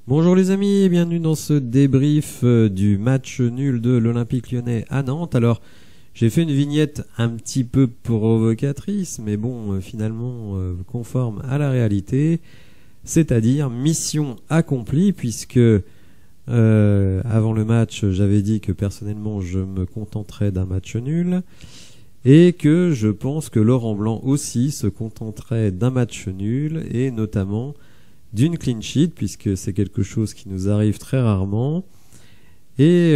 Bonjour les amis et bienvenue dans ce débrief du match nul de l'Olympique Lyonnais à Nantes. Alors, j'ai fait une vignette un petit peu provocatrice, mais bon, finalement conforme à la réalité, c'est-à-dire mission accomplie, puisque avant le match, j'avais dit que personnellement, je me contenterais d'un match nul, et que je pense que Laurent Blanc aussi se contenterait d'un match nul, et notamment d'une clean sheet, puisque c'est quelque chose qui nous arrive très rarement. Et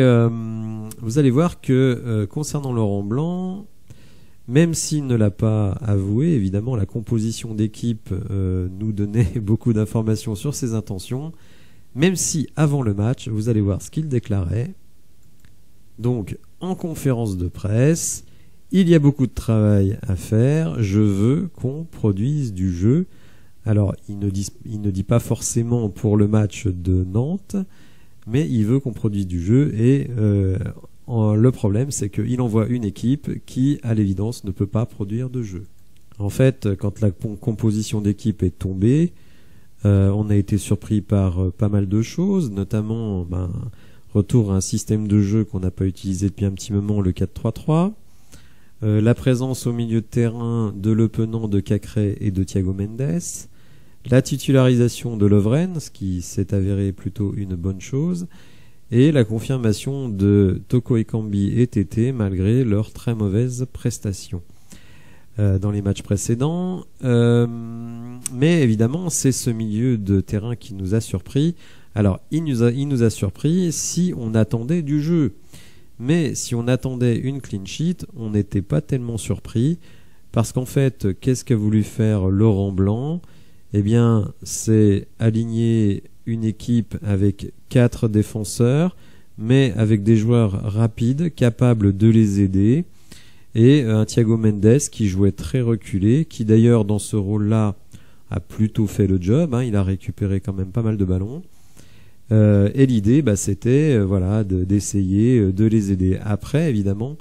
vous allez voir que concernant Laurent Blanc, même s'il ne l'a pas avoué, évidemment la composition d'équipe nous donnait beaucoup d'informations sur ses intentions, même si avant le match, vous allez voir ce qu'il déclarait. Donc en conférence de presse, il y a beaucoup de travail à faire, je veux qu'on produise du jeu. Alors, il ne dit pas forcément pour le match de Nantes, mais il veut qu'on produise du jeu. Et le problème, c'est qu'il envoie une équipe qui, à l'évidence, ne peut pas produire de jeu. En fait, quand la composition d'équipe est tombée, on a été surpris par pas mal de choses, notamment retour à un système de jeu qu'on n'a pas utilisé depuis un petit moment, le 4-3-3. La présence au milieu de terrain de Le Penant, de Cacré et de Thiago Mendes, la titularisation de Lovren, ce qui s'est avéré plutôt une bonne chose, et la confirmation de Toko Ekambi et Tété malgré leurs très mauvaises prestations dans les matchs précédents. Mais évidemment, c'est ce milieu de terrain qui nous a surpris. Alors, il nous a surpris si on attendait du jeu. Mais si on attendait une clean sheet, on n'était pas tellement surpris, parce qu'en fait, qu'est-ce qu'a voulu faire Laurent Blanc? Eh bien, c'est aligner une équipe avec 4 défenseurs, mais avec des joueurs rapides, capables de les aider, et un Thiago Mendes qui jouait très reculé, qui d'ailleurs dans ce rôle-là a plutôt fait le job, il a récupéré quand même pas mal de ballons. Et l'idée, c'était d'essayer de les aider. Après, évidemment,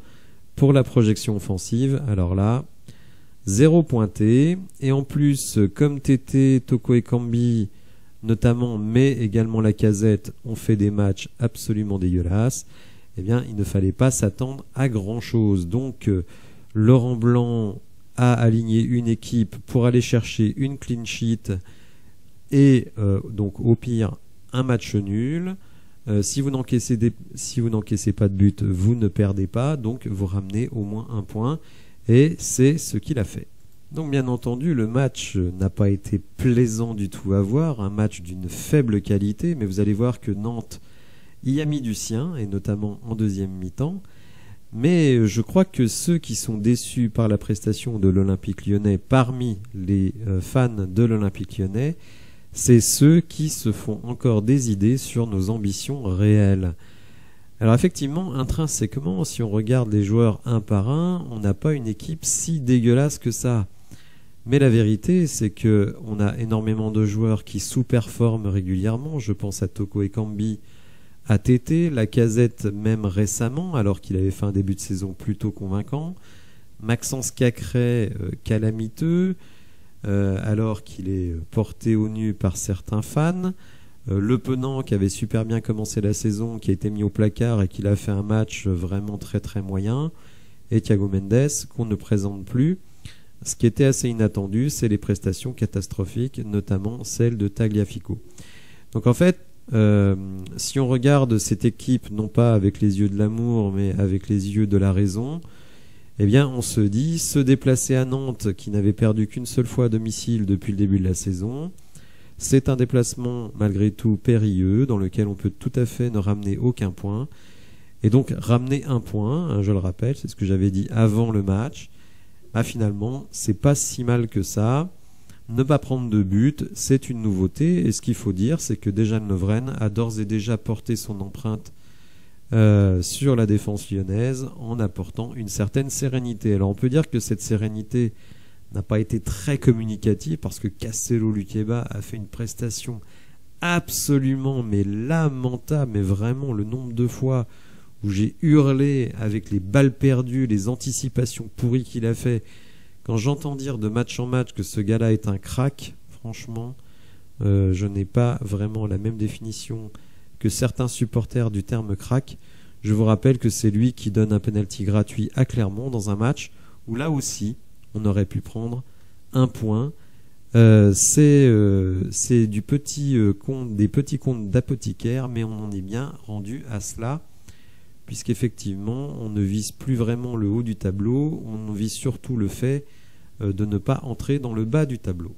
pour la projection offensive, alors là, 0 pointé. Et en plus, comme Tété, Toko Ekambi, notamment, mais également Lacazette, ont fait des matchs absolument dégueulasses, eh bien, il ne fallait pas s'attendre à grand-chose. Donc, Laurent Blanc a aligné une équipe pour aller chercher une clean sheet et donc, au pire, un match nul. Si vous n'encaissez pas de but, vous ne perdez pas, donc vous ramenez au moins un point, et c'est ce qu'il a fait. Donc bien entendu, le match n'a pas été plaisant du tout à voir, un match d'une faible qualité, mais vous allez voir que Nantes y a mis du sien, et notamment en deuxième mi-temps. Mais je crois que ceux qui sont déçus par la prestation de l'Olympique Lyonnais parmi les fans de l'Olympique Lyonnais, c'est ceux qui se font encore des idées sur nos ambitions réelles. Alors effectivement, intrinsèquement, si on regarde les joueurs un par un, on n'a pas une équipe si dégueulasse que ça. Mais la vérité, c'est que on a énormément de joueurs qui sous-performent régulièrement. Je pense à Toko Ekambi, à Tété, Lacazette même récemment, alors qu'il avait fait un début de saison plutôt convaincant. Maxence Cacré, calamiteux, alors qu'il est porté au nu par certains fans. Le Penant qui avait super bien commencé la saison, qui a été mis au placard et qui a fait un match vraiment très très moyen, et Thiago Mendes qu'on ne présente plus. Ce qui était assez inattendu, c'est les prestations catastrophiques, notamment celle de Tagliafico. Donc en fait, si on regarde cette équipe non pas avec les yeux de l'amour mais avec les yeux de la raison, eh bien on se dit, se déplacer à Nantes qui n'avait perdu qu'une seule fois à domicile depuis le début de la saison, c'est un déplacement malgré tout périlleux dans lequel on peut tout à fait ne ramener aucun point. Et donc ramener un point, je le rappelle, c'est ce que j'avais dit avant le match, finalement c'est pas si mal que ça. Ne pas prendre de but, c'est une nouveauté, et ce qu'il faut dire, c'est que Dejan Lovren a d'ores et déjà porté son empreinte sur la défense lyonnaise en apportant une certaine sérénité. Alors on peut dire que cette sérénité n'a pas été très communicative parce que Castello Luqueba a fait une prestation absolument mais lamentable, mais vraiment le nombre de fois où j'ai hurlé avec les balles perdues, les anticipations pourries qu'il a fait. Quand j'entends dire de match en match que ce gars-là est un crack, franchement, je n'ai pas vraiment la même définition que certains supporters du terme crack. Je vous rappelle que c'est lui qui donne un penalty gratuit à Clermont dans un match où là aussi on aurait pu prendre un point. C'est du petit compte, des petits comptes d'apothicaire, mais on en est bien rendu à cela, puisqu'effectivement on ne vise plus vraiment le haut du tableau, on vise surtout le fait de ne pas entrer dans le bas du tableau.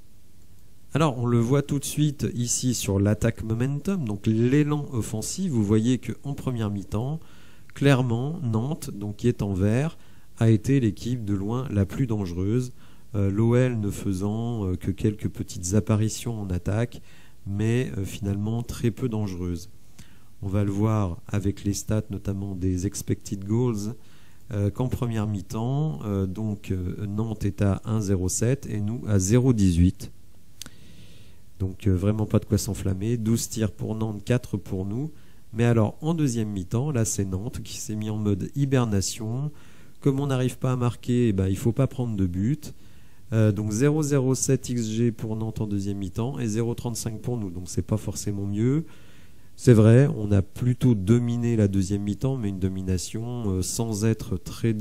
Alors on le voit tout de suite ici sur l'attaque momentum, donc l'élan offensif. Vous voyez qu'en première mi-temps, clairement Nantes, donc qui est en vert, a été l'équipe de loin la plus dangereuse. L'OL ne faisant que quelques petites apparitions en attaque, mais finalement très peu dangereuse. On va le voir avec les stats notamment des expected goals, qu'en première mi-temps, Nantes est à 1,07 et nous à 0,18. Donc vraiment pas de quoi s'enflammer. 12 tirs pour Nantes, 4 pour nous. Mais alors en deuxième mi-temps, là c'est Nantes qui s'est mis en mode hibernation. Comme on n'arrive pas à marquer, il ne faut pas prendre de but. Donc 0,07 XG pour Nantes en deuxième mi-temps et 0,35 pour nous. Donc c'est pas forcément mieux. C'est vrai, on a plutôt dominé la deuxième mi-temps, mais une domination sans être très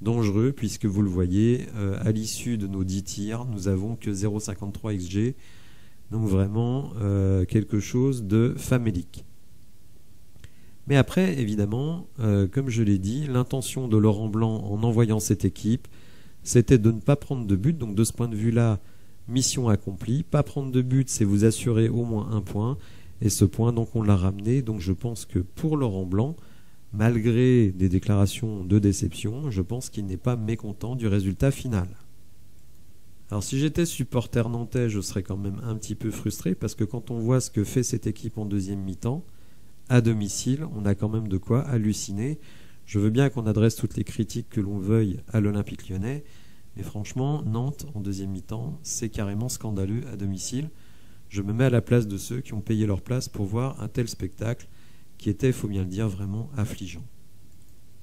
dangereux, puisque vous le voyez, à l'issue de nos 10 tirs, nous avons que 0,53 XG. Donc vraiment quelque chose de famélique. Mais après, évidemment, comme je l'ai dit, l'intention de Laurent Blanc en envoyant cette équipe, c'était de ne pas prendre de but. Donc de ce point de vue-là, mission accomplie. Pas prendre de but, c'est vous assurer au moins un point. Et ce point, donc on l'a ramené. Donc je pense que pour Laurent Blanc, malgré des déclarations de déception, je pense qu'il n'est pas mécontent du résultat final. Alors si j'étais supporter nantais, je serais quand même un petit peu frustré, parce que quand on voit ce que fait cette équipe en deuxième mi-temps, à domicile, on a quand même de quoi halluciner. Je veux bien qu'on adresse toutes les critiques que l'on veuille à l'Olympique Lyonnais, mais franchement, Nantes en deuxième mi-temps, c'est carrément scandaleux à domicile. Je me mets à la place de ceux qui ont payé leur place pour voir un tel spectacle, qui était, il faut bien le dire, vraiment affligeant.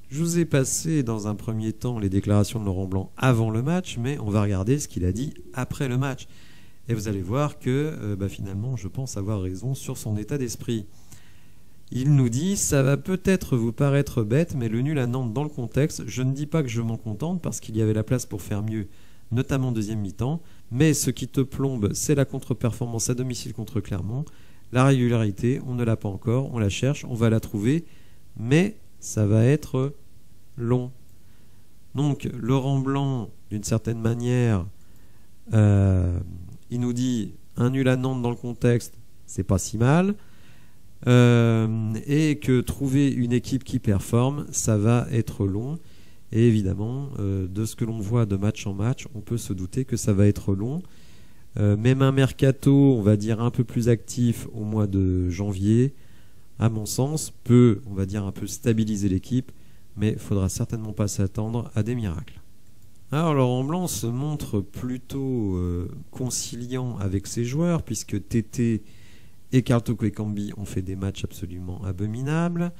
Je vous ai passé dans un premier temps les déclarations de Laurent Blanc avant le match, mais on va regarder ce qu'il a dit après le match. Et vous allez voir que finalement, je pense avoir raison sur son état d'esprit. Il nous dit « Ça va peut-être vous paraître bête, mais le nul à Nantes dans le contexte, je ne dis pas que je m'en contente parce qu'il y avait la place pour faire mieux, notamment en deuxième mi-temps, mais ce qui te plombe, c'est la contre-performance à domicile contre Clermont. La régularité, on ne l'a pas encore, on la cherche, on va la trouver, mais ça va être long. » Donc Laurent Blanc, d'une certaine manière, il nous dit « Un nul à Nantes dans le contexte, c'est pas si mal. » Et que trouver une équipe qui performe, ça va être long. Et évidemment, de ce que l'on voit de match en match, on peut se douter que ça va être long. Même un mercato, on va dire, un peu plus actif au mois de janvier, à mon sens, peut, on va dire, un peu stabiliser l'équipe, mais il faudra certainement pas s'attendre à des miracles. Alors Laurent Blanc se montre plutôt conciliant avec ses joueurs, puisque Tété et Karl Toko Ekambi ont fait des matchs absolument abominables.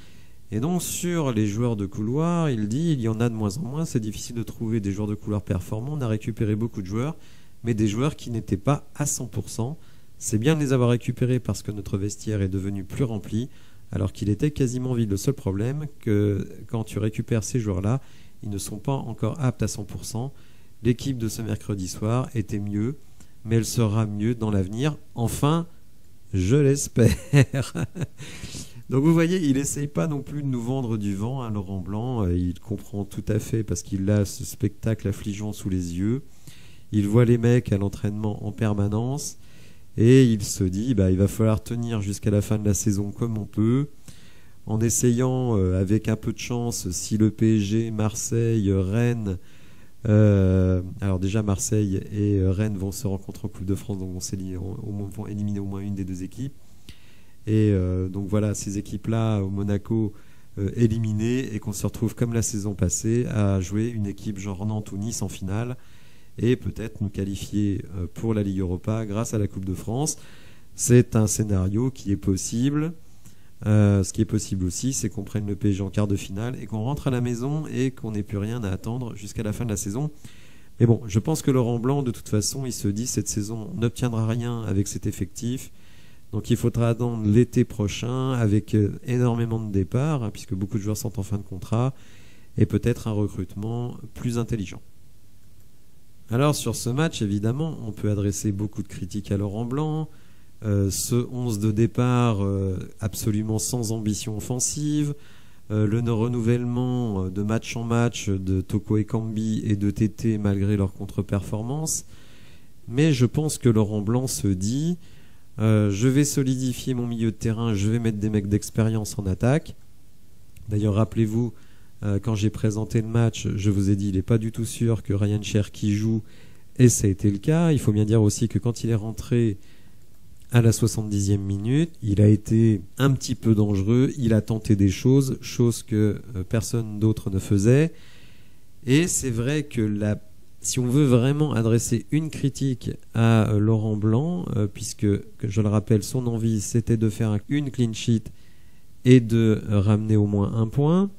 Et donc sur les joueurs de couloir, il dit il y en a de moins en moins, c'est difficile de trouver des joueurs de couloir performants. On a récupéré beaucoup de joueurs, mais des joueurs qui n'étaient pas à 100%. C'est bien de les avoir récupérés parce que notre vestiaire est devenu plus rempli, alors qu'il était quasiment vide. Le seul problème, que quand tu récupères ces joueurs-là, ils ne sont pas encore aptes à 100%. L'équipe de ce mercredi soir était mieux, mais elle sera mieux dans l'avenir. Enfin, je l'espère. Donc vous voyez, il n'essaye pas non plus de nous vendre du vent, hein, Laurent Blanc. Il comprend tout à fait parce qu'il a ce spectacle affligeant sous les yeux. Il voit les mecs à l'entraînement en permanence et il se dit il va falloir tenir jusqu'à la fin de la saison comme on peut, en essayant avec un peu de chance, si le PSG, Marseille, Rennes, alors déjà Marseille et Rennes vont se rencontrer en Coupe de France, donc vont éliminer au moins une des deux équipes. Et donc voilà, ces équipes-là, au Monaco, éliminées, et qu'on se retrouve comme la saison passée à jouer une équipe genre Nantes ou Nice en finale, et peut-être nous qualifier pour la Ligue Europa grâce à la Coupe de France. C'est un scénario qui est possible. Ce qui est possible aussi, c'est qu'on prenne le PSG en quart de finale et qu'on rentre à la maison et qu'on n'ait plus rien à attendre jusqu'à la fin de la saison. Mais bon, je pense que Laurent Blanc, de toute façon, il se dit cette saison n'obtiendra rien avec cet effectif. Donc il faudra attendre l'été prochain avec énormément de départs, hein, puisque beaucoup de joueurs sont en fin de contrat, et peut-être un recrutement plus intelligent. Alors sur ce match, évidemment, on peut adresser beaucoup de critiques à Laurent Blanc. Ce 11 de départ absolument sans ambition offensive, le renouvellement de match en match de Toko Ekambi et de Tété malgré leur contre-performance. Mais je pense que Laurent Blanc se dit je vais solidifier mon milieu de terrain, je vais mettre des mecs d'expérience en attaque. D'ailleurs, rappelez-vous, quand j'ai présenté le match, je vous ai dit il n'est pas du tout sûr que Ryan Cherki joue, et ça a été le cas. Il faut bien dire aussi que quand il est rentré à la 70e minute, il a été un petit peu dangereux, il a tenté des choses que personne d'autre ne faisait. Et c'est vrai que si on veut vraiment adresser une critique à Laurent Blanc, puisque, je le rappelle, son envie c'était de faire une clean sheet et de ramener au moins un point,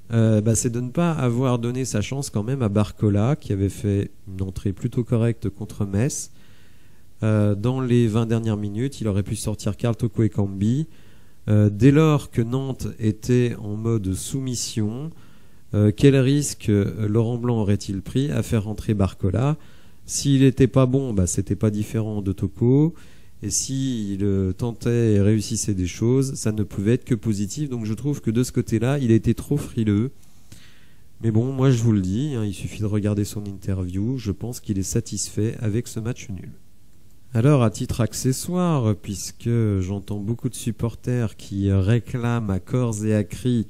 c'est de ne pas avoir donné sa chance quand même à Barcola, qui avait fait une entrée plutôt correcte contre Metz. Dans les 20 dernières minutes, il aurait pu sortir Karl Toko Ekambi. Dès lors que Nantes était en mode soumission, quel risque Laurent Blanc aurait-il pris à faire rentrer Barcola? S'il n'était pas bon, c'était pas différent de Toko. Et s'il tentait et réussissait des choses, ça ne pouvait être que positif. Donc je trouve que de ce côté-là, il a été trop frileux. Mais bon, moi je vous le dis, hein, il suffit de regarder son interview. Je pense qu'il est satisfait avec ce match nul. Alors, à titre accessoire, puisque j'entends beaucoup de supporters qui réclament à corps et à cri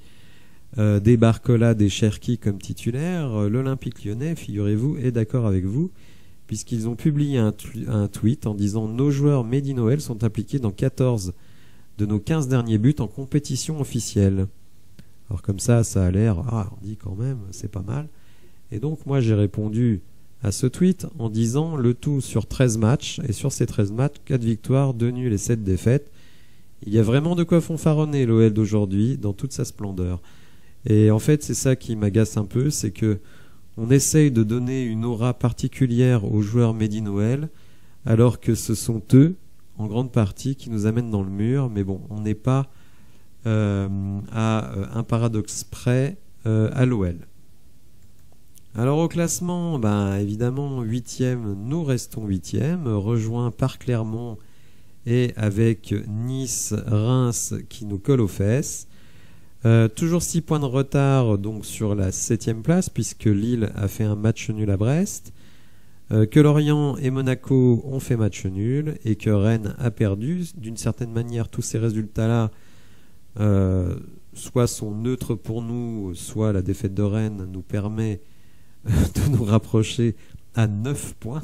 des Barcola, des Cherki comme titulaires, l'Olympique Lyonnais, figurez-vous, est d'accord avec vous, puisqu'ils ont publié un tweet en disant « Nos joueurs Mehdi Noël sont impliqués dans 14 de nos 15 derniers buts en compétition officielle. » Alors comme ça a l'air, on dit quand même, c'est pas mal. Et donc moi j'ai répondu à ce tweet en disant le tout sur 13 matchs, et sur ces 13 matchs, 4 victoires, 2 nuls et 7 défaites. Il y a vraiment de quoi fanfaronner l'OL d'aujourd'hui dans toute sa splendeur. Et en fait, c'est ça qui m'agace un peu, c'est que on essaye de donner une aura particulière aux joueurs Mehdi Noël, alors que ce sont eux, en grande partie, qui nous amènent dans le mur. Mais bon, on n'est pas à un paradoxe près à l'OL. Alors au classement, évidemment 8e, nous restons 8e, rejoints par Clermont et avec Nice, Reims qui nous collent aux fesses. Toujours 6 points de retard donc sur la 7e place, puisque Lille a fait un match nul à Brest, que Lorient et Monaco ont fait match nul, et que Rennes a perdu. D'une certaine manière, tous ces résultats-là soit sont neutres pour nous, soit la défaite de Rennes nous permet de nous rapprocher à 9 points.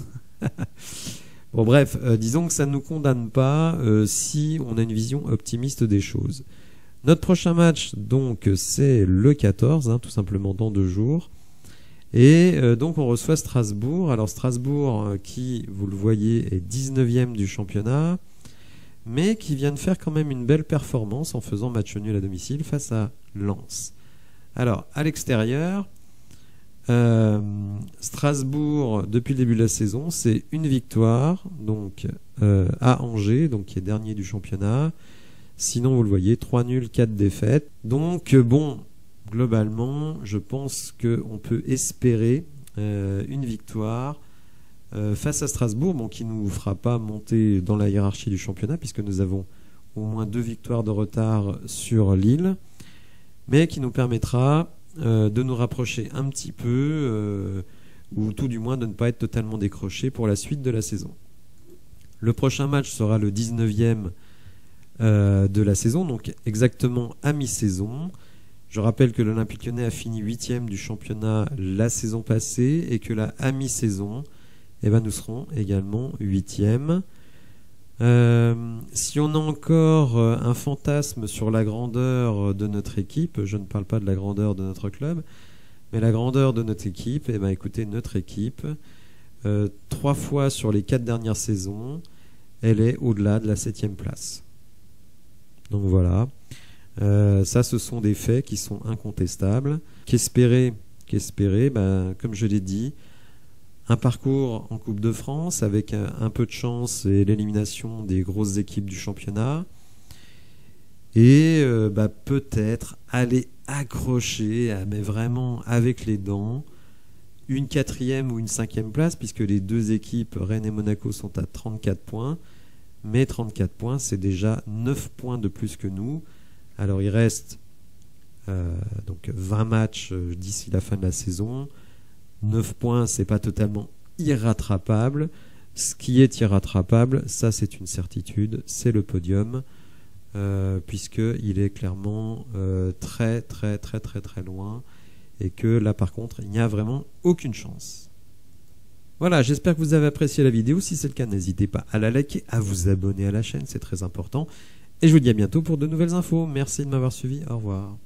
Bon bref, disons que ça ne nous condamne pas si on a une vision optimiste des choses. Notre prochain match, donc, c'est le 14, tout simplement dans 2 jours. Et donc on reçoit Strasbourg. Alors Strasbourg, qui, vous le voyez, est 19e du championnat, mais qui vient de faire quand même une belle performance en faisant match nul à domicile face à Lens. Alors, à l'extérieur, Strasbourg, depuis le début de la saison, c'est une victoire donc à Angers, donc qui est dernier du championnat. Sinon, vous le voyez, 3 nuls, 4 défaites. Donc, bon, globalement, je pense qu'on peut espérer une victoire face à Strasbourg, bon, qui ne nous fera pas monter dans la hiérarchie du championnat, puisque nous avons au moins 2 victoires de retard sur Lille, mais qui nous permettra de nous rapprocher un petit peu, ou tout du moins de ne pas être totalement décroché pour la suite de la saison. Le prochain match sera le 19e de la saison, donc exactement à mi-saison. Je rappelle que l'Olympique Lyonnais a fini 8e du championnat la saison passée, et que là, à mi-saison, nous serons également 8e. Si on a encore un fantasme sur la grandeur de notre équipe, je ne parle pas de la grandeur de notre club, mais la grandeur de notre équipe, écoutez, notre équipe, 3 fois sur les 4 dernières saisons, elle est au-delà de la 7e place. Donc voilà, ça ce sont des faits qui sont incontestables. Qu'espérer, comme je l'ai dit, un parcours en Coupe de France avec un peu de chance et l'élimination des grosses équipes du championnat. Et peut-être aller accrocher, mais vraiment avec les dents, une 4e ou une 5e place, puisque les deux équipes, Rennes et Monaco, sont à 34 points. Mais 34 points, c'est déjà 9 points de plus que nous. Alors il reste donc 20 matchs d'ici la fin de la saison. 9 points, c'est pas totalement irrattrapable. Ce qui est irrattrapable, ça c'est une certitude, c'est le podium, puisqu'il est clairement très très très très très loin, et que là par contre il n'y a vraiment aucune chance. Voilà, j'espère que vous avez apprécié la vidéo. Si c'est le cas, n'hésitez pas à la liker, à vous abonner à la chaîne, c'est très important. Et je vous dis à bientôt pour de nouvelles infos. Merci de m'avoir suivi, au revoir.